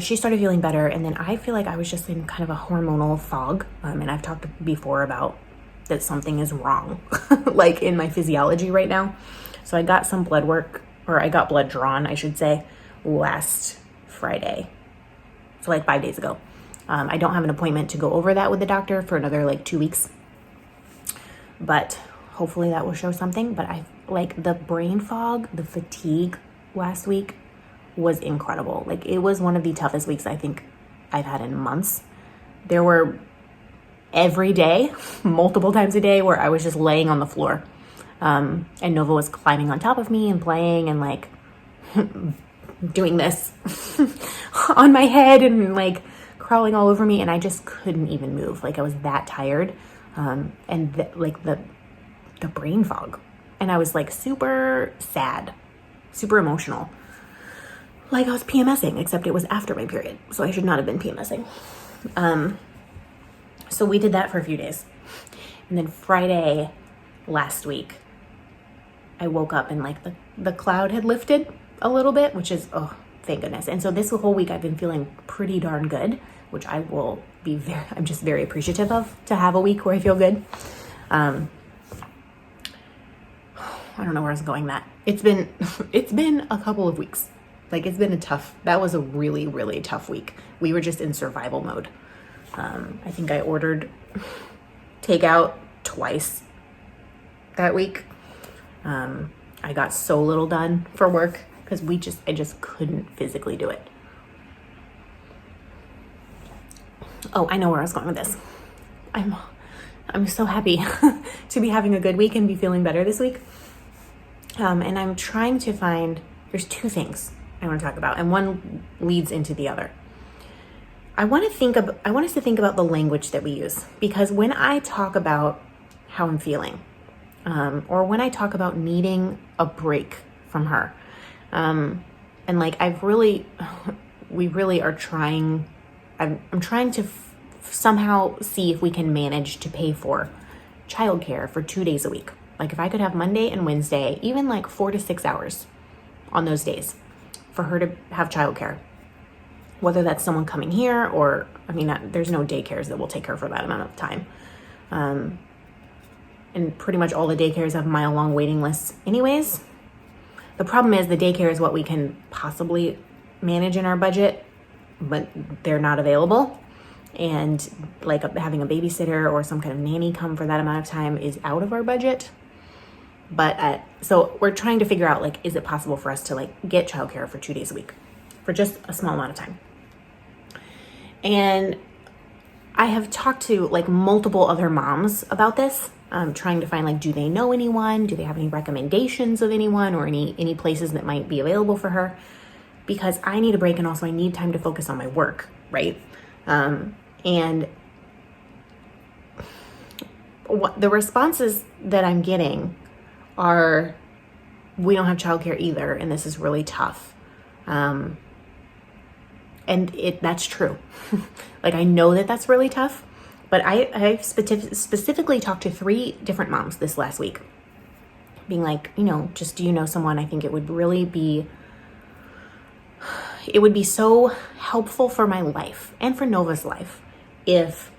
She started feeling better, and then I feel like I was just in kind of a hormonal fog. And I've talked before about that something is wrong, like in my physiology right now. So I got some blood work, or I got blood drawn, I should say, last Friday. So like 5 days ago. I don't have an appointment to go over that with the doctor for another like 2 weeks, but hopefully that will show something. But I like the brain fog, the fatigue last week was incredible. Like, it was one of the toughest weeks I think I've had in months. There were every day, multiple times a day, where I was just laying on the floor. And Nova was climbing on top of me and playing and like doing this on my head and like crawling all over me. And I just couldn't even move. Like, I was that tired. And the brain fog. And I was like super sad, super emotional. like I was PMSing, except it was after my period. So I should not have been PMSing. So we did that for a few days. And then Friday last week, I woke up and like the cloud had lifted a little bit, which is, oh, thank goodness. And so this whole week I've been feeling pretty darn good, which I'm just very appreciative of, to have a week where I feel good. I don't know where I was going that. It's been a couple of weeks. Like that was a really, really tough week. We were just in survival mode. I think I ordered takeout twice that week. I got so little done for work because I just couldn't physically do it. Oh, I know where I was going with this. I'm so happy to be having a good week and be feeling better this week. And I'm trying to there's two things I want to talk about, and one leads into the other. I want us to think about the language that we use, because when I talk about how I'm feeling, or when I talk about needing a break from her, and like we really are trying, I'm trying to somehow see if we can manage to pay for childcare for 2 days a week. Like if I could have Monday and Wednesday, even like 4 to 6 hours on those days for her to have childcare, whether that's someone coming here or, there's no daycares that will take her for that amount of time. And pretty much all the daycares have mile-long waiting lists anyways. The problem is the daycare is what we can possibly manage in our budget, but they're not available. And like having a babysitter or some kind of nanny come for that amount of time is out of our budget. But so we're trying to figure out, like, is it possible for us to like get childcare for 2 days a week for just a small amount of time? And I have talked to like multiple other moms about this, trying to find like, do they know anyone? Do they have any recommendations of anyone or any places that might be available for her? Because I need a break, and also I need time to focus on my work, right? And what the responses that I'm getting are, we don't have childcare either, and this is really tough. And that's true. Like, I know that that's really tough, but I specifically talked to 3 different moms this last week, being like, just, do you know someone? I think it would be so helpful for my life and for Nova's life if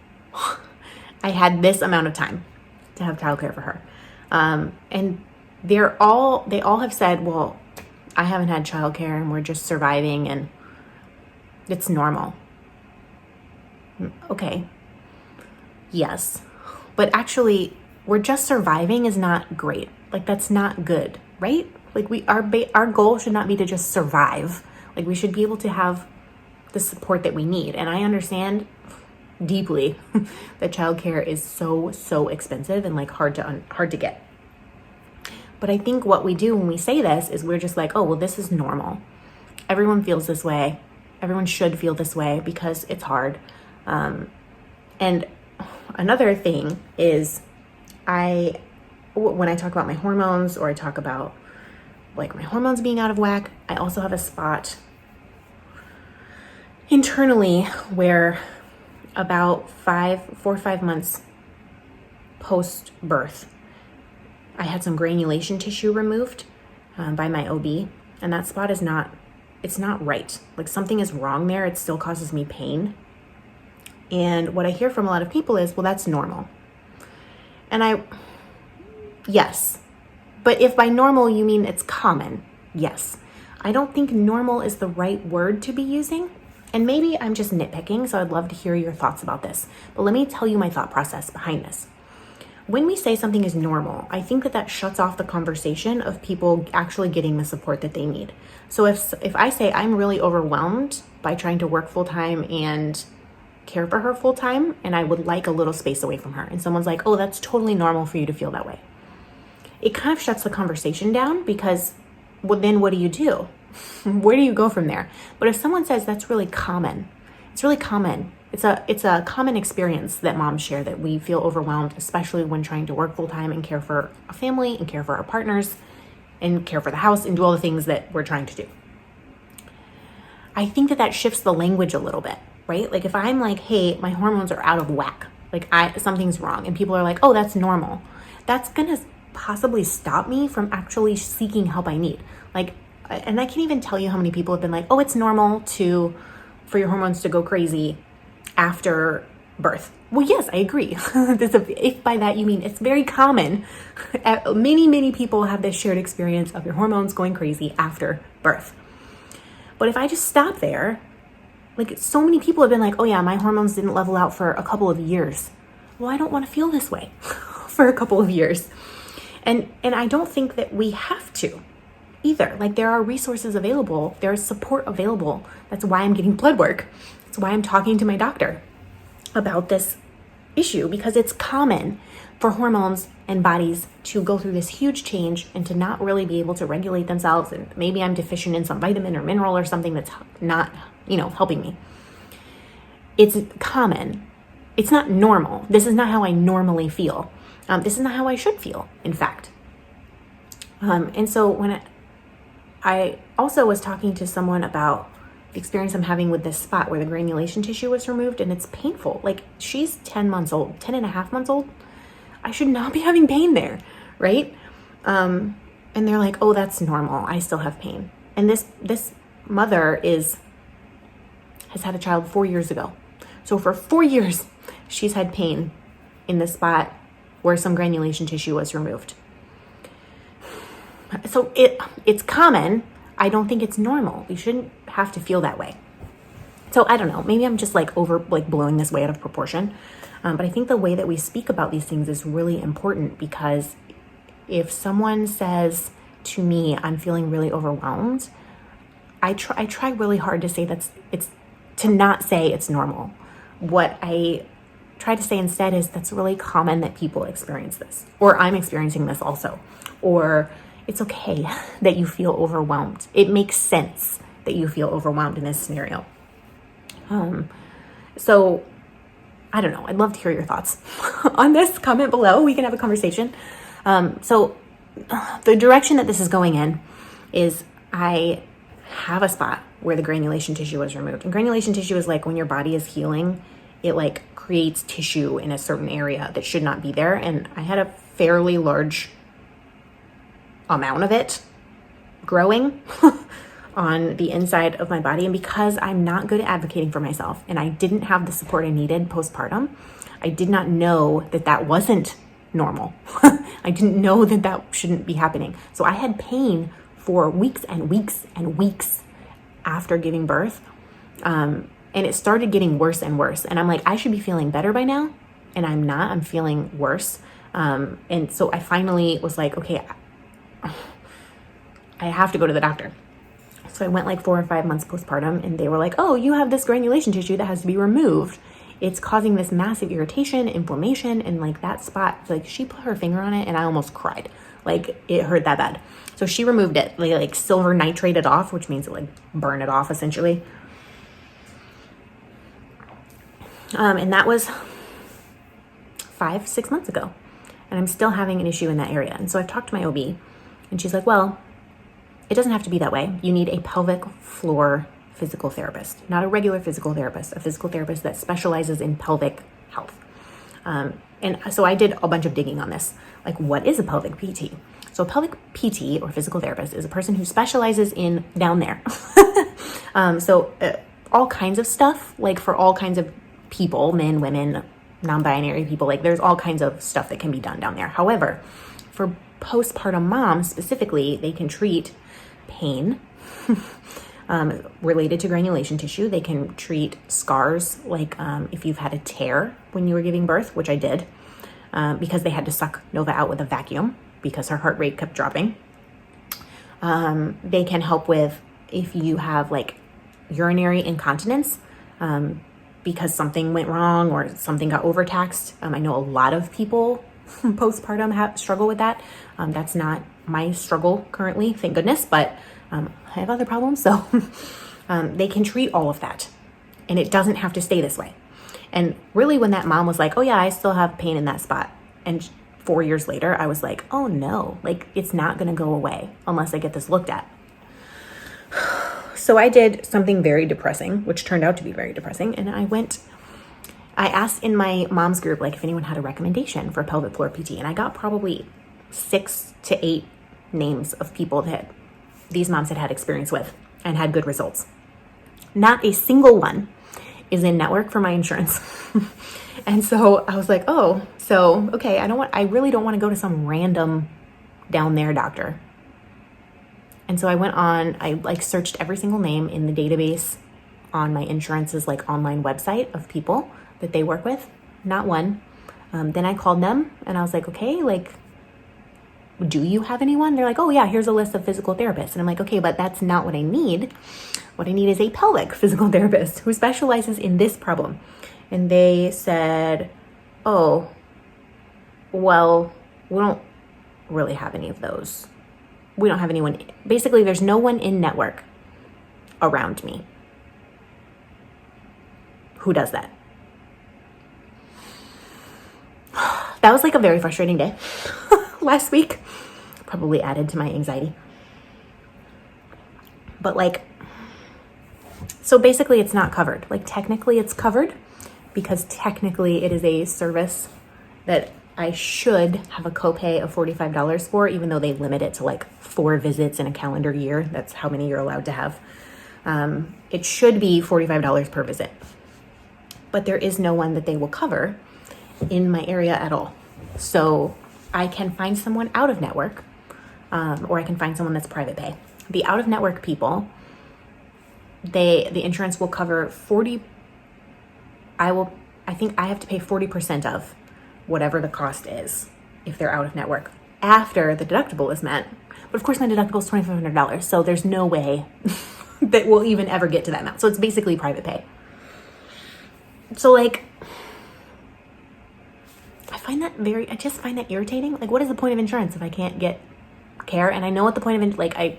I had this amount of time to have childcare for her. And they all have said, well, I haven't had childcare and we're just surviving and it's normal. Okay. Yes. But actually, we're just surviving is not great. Like, that's not good, right? Like, our goal should not be to just survive. Like, we should be able to have the support that we need. And I understand deeply that childcare is so expensive and like hard to get. But I think what we do when we say this is we're just like, oh, well, this is normal. Everyone feels this way. Everyone should feel this way because it's hard. And another thing is when I talk about my hormones, or I talk about like my hormones being out of whack, I also have a spot internally where about 4 or 5 months post-birth, I had some granulation tissue removed by my OB, and that spot it's not right. Like, something is wrong there. It still causes me pain. And what I hear from a lot of people is, well, that's normal. And yes. But if by normal you mean it's common, yes. I don't think normal is the right word to be using. And maybe I'm just nitpicking, so I'd love to hear your thoughts about this. But let me tell you my thought process behind this. When we say something is normal, I think that shuts off the conversation of people actually getting the support that they need. So if I say I'm really overwhelmed by trying to work full-time and care for her full-time, and I would like a little space away from her, and someone's like, oh, that's totally normal for you to feel that way, it kind of shuts the conversation down, because then what do you do? Where do you go from there? But if someone says that's really common, it's really common. It's a common experience that moms share, that we feel overwhelmed, especially when trying to work full-time and care for a family and care for our partners and care for the house and do all the things that we're trying to do. I think that shifts the language a little bit, right? Like if I'm like, hey, my hormones are out of whack, like something's wrong, and people are like, oh, that's normal, that's gonna possibly stop me from actually seeking help I need. Like, and I can't even tell you how many people have been like, oh, it's normal for your hormones to go crazy after birth. Well, yes, I agree. If by that you mean it's very common. Many people have this shared experience of your hormones going crazy after birth. But if I just stop there, like so many people have been like, oh yeah, my hormones didn't level out for a couple of years. Well, I don't want to feel this way for a couple of years. And I don't think that we have to either. Like there are resources available, there's support available. That's why I'm getting blood work. That's why I'm talking to my doctor about this issue, because it's common for hormones and bodies to go through this huge change and to not really be able to regulate themselves. And maybe I'm deficient in some vitamin or mineral or something that's not, helping me. It's common. It's not normal. This is not how I normally feel. This is not how I should feel, in fact. And so when I also was talking to someone about the experience I'm having with this spot where the granulation tissue was removed, and it's painful. Like she's 10 and a half months old. I should not be having pain there, right? And they're like, oh, that's normal. I still have pain. And this mother has had a child 4 years ago. So for 4 years, she's had pain in the spot where some granulation tissue was removed. So it's common. I don't think it's normal. You shouldn't have to feel that way. So I don't know. Maybe I'm just blowing this way out of proportion. But I think the way that we speak about these things is really important, because if someone says to me, I'm feeling really overwhelmed, I try really hard to say to not say it's normal. What I try to say instead is that's really common that people experience this, or I'm experiencing this also, or it's okay that you feel overwhelmed. It makes sense that you feel overwhelmed in this scenario. So I don't know. I'd love to hear your thoughts on this. Comment below. We can have a conversation. So the direction that this is going in is I have a spot where the granulation tissue was removed. And granulation tissue is like when your body is healing, it like creates tissue in a certain area that should not be there. And I had a fairly large amount of it growing on the inside of my body. And because I'm not good at advocating for myself and I didn't have the support I needed postpartum, I did not know that wasn't normal. I didn't know that shouldn't be happening. So I had pain for weeks and weeks and weeks after giving birth. And it started getting worse and worse. And I'm like, I should be feeling better by now. And I'm not. I'm feeling worse. And so I finally was like, okay, I have to go to the doctor. So I went like 4 or 5 months postpartum, and they were like, oh, you have this granulation tissue that has to be removed. It's causing this massive irritation, inflammation, and like that spot, like she put her finger on it and I almost cried. Like it hurt that bad. So she removed it. They like silver nitrate it off, which means it like burn it off essentially. And that was 5-6 months ago. And I'm still having an issue in that area. And so I've talked to my OB, and she's like, well, it doesn't have to be that way. You need a pelvic floor physical therapist, not a regular physical therapist, a physical therapist that specializes in pelvic health. And so I did a bunch of digging on this. Like, what is a pelvic PT? So a pelvic PT or physical therapist is a person who specializes in down there. All kinds of stuff, like for all kinds of people, men, women, non-binary people, like there's all kinds of stuff that can be done down there. However, for postpartum moms specifically, they can treat pain related to granulation tissue. They can treat scars, like if you've had a tear when you were giving birth, which I did, because they had to suck Nova out with a vacuum because her heart rate kept dropping. They can help with if you have like urinary incontinence, because something went wrong or something got overtaxed. I know a lot of people postpartum struggle with that. That's not my struggle currently, thank goodness, but I have other problems. So they can treat all of that, and it doesn't have to stay this way. And really when that mom was like, oh yeah, I still have pain in that spot, and 4 years later, I was like, oh no, like it's not going to go away unless I get this looked at. So I did something very depressing, which turned out to be very depressing. And I asked in my mom's group, like, if anyone had a recommendation for pelvic floor PT. And I got probably 6 to 8 names of people that these moms had experience with and had good results. Not a single one is in network for my insurance. And so I was like, oh, so, okay, I really don't want to go to some random down there doctor. And so I like searched every single name in the database on my insurance's like online website of people that they work with. Not one. Then I called them and I was like, okay, like, do you have anyone? They're like, oh yeah, here's a list of physical therapists. And I'm like, okay, but that's not what I need. What I need is a pelvic physical therapist who specializes in this problem. And they said, oh, well, we don't really have any of those. We don't have anyone. Basically, there's no one in network around me who does that. That was like a very frustrating day last week. Probably added to my anxiety. But like, so basically it's not covered. Like technically it's covered because technically it is a service that I should have a copay of $45 for, even though they limit it to like 4 visits in a calendar year. That's how many you're allowed to have. It should be $45 per visit, but there is no one that they will cover in my area at all. So I can find someone out of network, or I can find someone that's private pay. The out of network people, the insurance will cover 40. I think I have to pay 40% of whatever the cost is if they're out of network after the deductible is met. But of course my deductible is $2,500. So there's no way that we'll even ever get to that amount. So it's basically private pay. So like, I just find that irritating. Like, what is the point of insurance if I can't get care? And I know what the point of I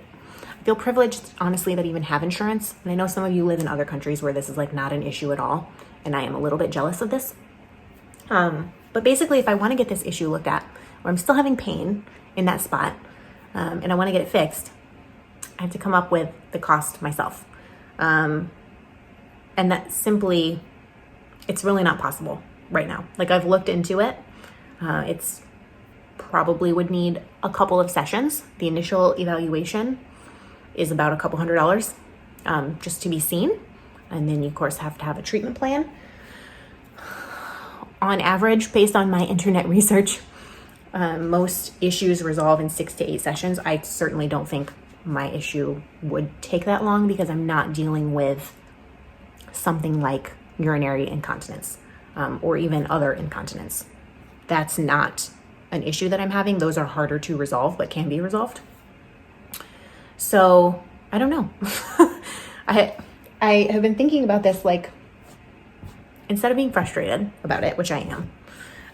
feel privileged, honestly, that I even have insurance. And I know some of you live in other countries where this is like not an issue at all. And I am a little bit jealous of this. But basically, if I want to get this issue looked at, or I'm still having pain in that spot, and I want to get it fixed, I have to come up with the cost myself. And that simply, it's really not possible right now. Like, I've looked into it. It's probably would need a couple of sessions. The initial evaluation is about a couple $100 just to be seen. And then you, of course, have to have a treatment plan. On average, based on my internet research, most issues resolve in 6 to 8 sessions. I certainly don't think my issue would take that long because I'm not dealing with something like urinary incontinence or even other incontinence. That's not an issue that I'm having. Those are harder to resolve, but can be resolved. So I don't know. I have been thinking about this, like, instead of being frustrated about it, which I am,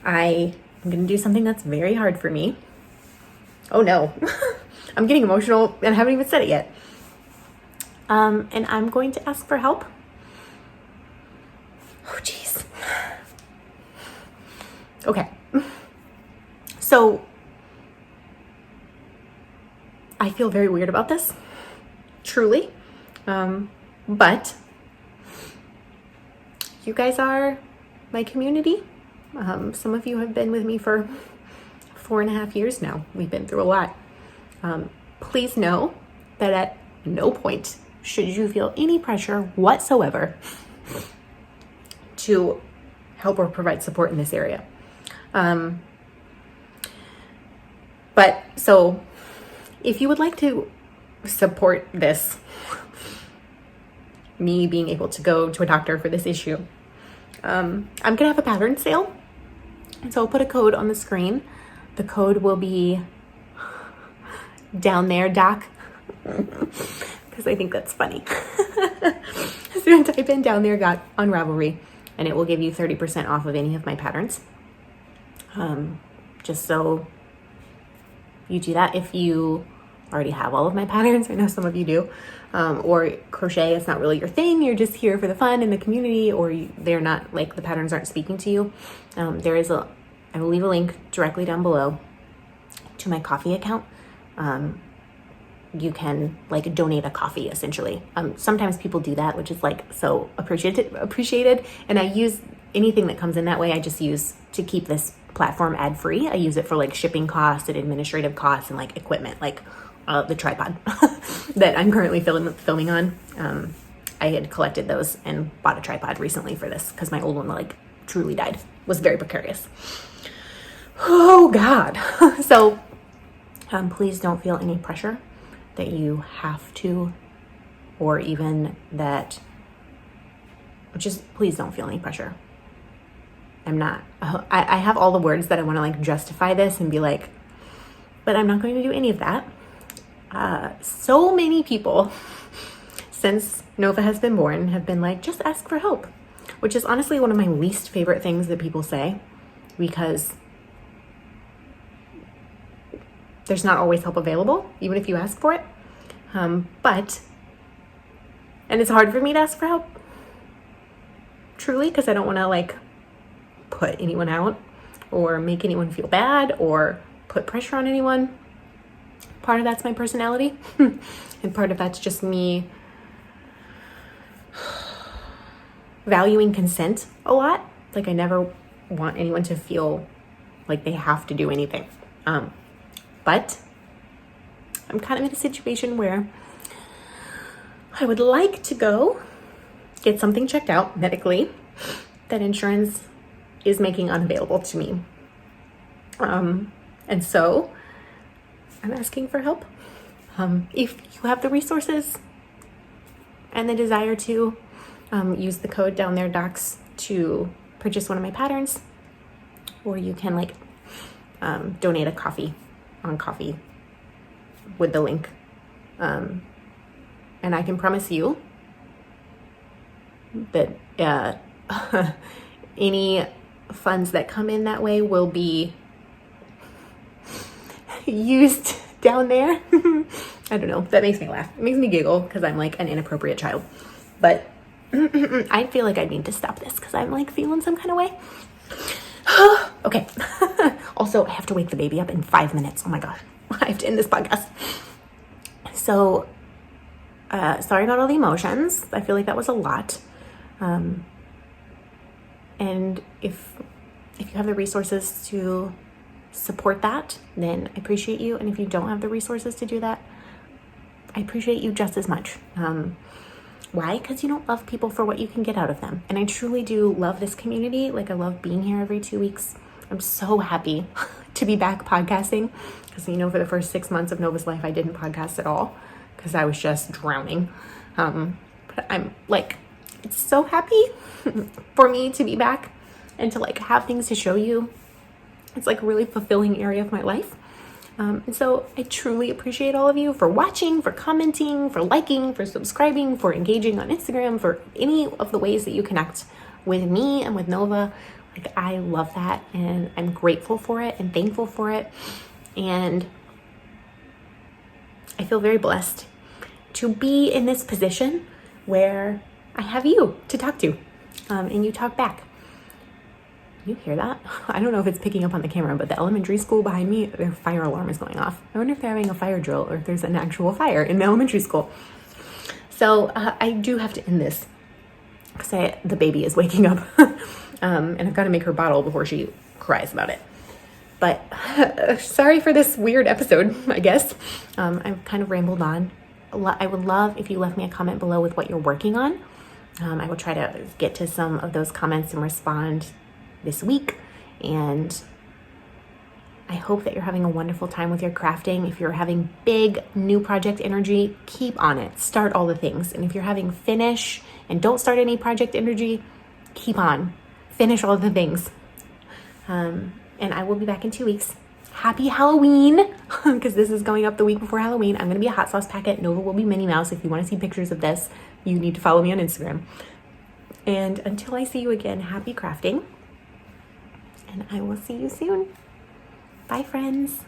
I'm going to do something that's very hard for me. Oh no, I'm getting emotional and I haven't even said it yet. And I'm going to ask for help. Oh, geez. Okay. So I feel very weird about this, truly. But you guys are my community. Some of you have been with me for 4.5 years now. We've been through a lot. Please know that at no point should you feel any pressure whatsoever to help or provide support in this area. But so if you would like to support this, me being able to go to a doctor for this issue, I'm going to have a pattern sale. And so I'll put a code on the screen. The code will be down there, doc, because I think that's funny. So you type in down there, doc, on Ravelry, and it will give you 30% off of any of my patterns. Just so you do that. If you already have all of my patterns, I know some of you do, or crochet is not really your thing, you're just here for the fun in the community, or they're not, like, the patterns aren't speaking to you, I will leave a link directly down below to my Ko-fi account. you can like donate a coffee essentially. Sometimes people do that, which is like so appreciated. And I use anything that comes in that way. I just use to keep this platform ad free. I use it for like shipping costs and administrative costs and like equipment, like the tripod that I'm currently filming on. I had collected those and bought a tripod recently for this because my old one like truly died. Was very precarious. Oh God. So please don't feel any pressure that you have to, or even that, just please don't feel any pressure. I'm not, I have all the words that I want to like justify this and be like, but I'm not going to do any of that. So many people since Nova has been born have been like, just ask for help, which is honestly one of my least favorite things that people say, because there's not always help available, even if you ask for it. And it's hard for me to ask for help, truly, because I don't want to like put anyone out or make anyone feel bad or put pressure on anyone. Part of that's my personality, and part of that's just me valuing consent a lot. Like I never want anyone to feel like they have to do anything. But I'm kind of in a situation where I would like to go get something checked out medically that insurance is making unavailable to me. And so I'm asking for help. If you have the resources and the desire to use the code down there, docs, to purchase one of my patterns, or you can like donate a coffee on Coffee with the link. And I can promise you that any funds that come in that way will be used down there. I don't know. That makes me laugh. It makes me giggle because I'm like an inappropriate child. But I feel like I need to stop this because I'm like feeling some kind of way. Okay. Also, I have to wake the baby up in 5 minutes. Oh my God. I have to end this podcast. So, sorry about all the emotions. I feel like that was a lot. And if you have the resources to support that, then I appreciate you. And if you don't have the resources to do that, I appreciate you just as much. Why? Because you don't love people for what you can get out of them. And I truly do love this community. Like I love being here every 2 weeks. I'm so happy to be back podcasting because, you know, for the first 6 months of Nova's life, I didn't podcast at all because I was just drowning. But I'm like, it's so happy for me to be back and to like have things to show you. It's like a really fulfilling area of my life. And so I truly appreciate all of you for watching, for commenting, for liking, for subscribing, for engaging on Instagram, for any of the ways that you connect with me and with Nova. Like I love that and I'm grateful for it and thankful for it. And I feel very blessed to be in this position where I have you to talk to and you talk back. You hear that? I don't know if it's picking up on the camera, but the elementary school behind me, their fire alarm is going off. I wonder if they're having a fire drill or if there's an actual fire in the elementary school. So I do have to end this because the baby is waking up and I've got to make her bottle before she cries about it. But sorry for this weird episode, I guess. I've kind of rambled on. I would love if you left me a comment below with what you're working on. I will try to get to some of those comments and respond this week, and I hope that you're having a wonderful time with your crafting. If you're having big new project energy, keep on it. Start all the things. And if you're having finish and don't start any project energy, keep on. Finish all the things. And I will be back in 2 weeks. Happy Halloween, because this is going up the week before Halloween. I'm going to be a hot sauce packet. Nova will be Minnie Mouse. If you want to see pictures of this, you need to follow me on Instagram. And until I see you again, happy crafting. And I will see you soon. Bye, friends.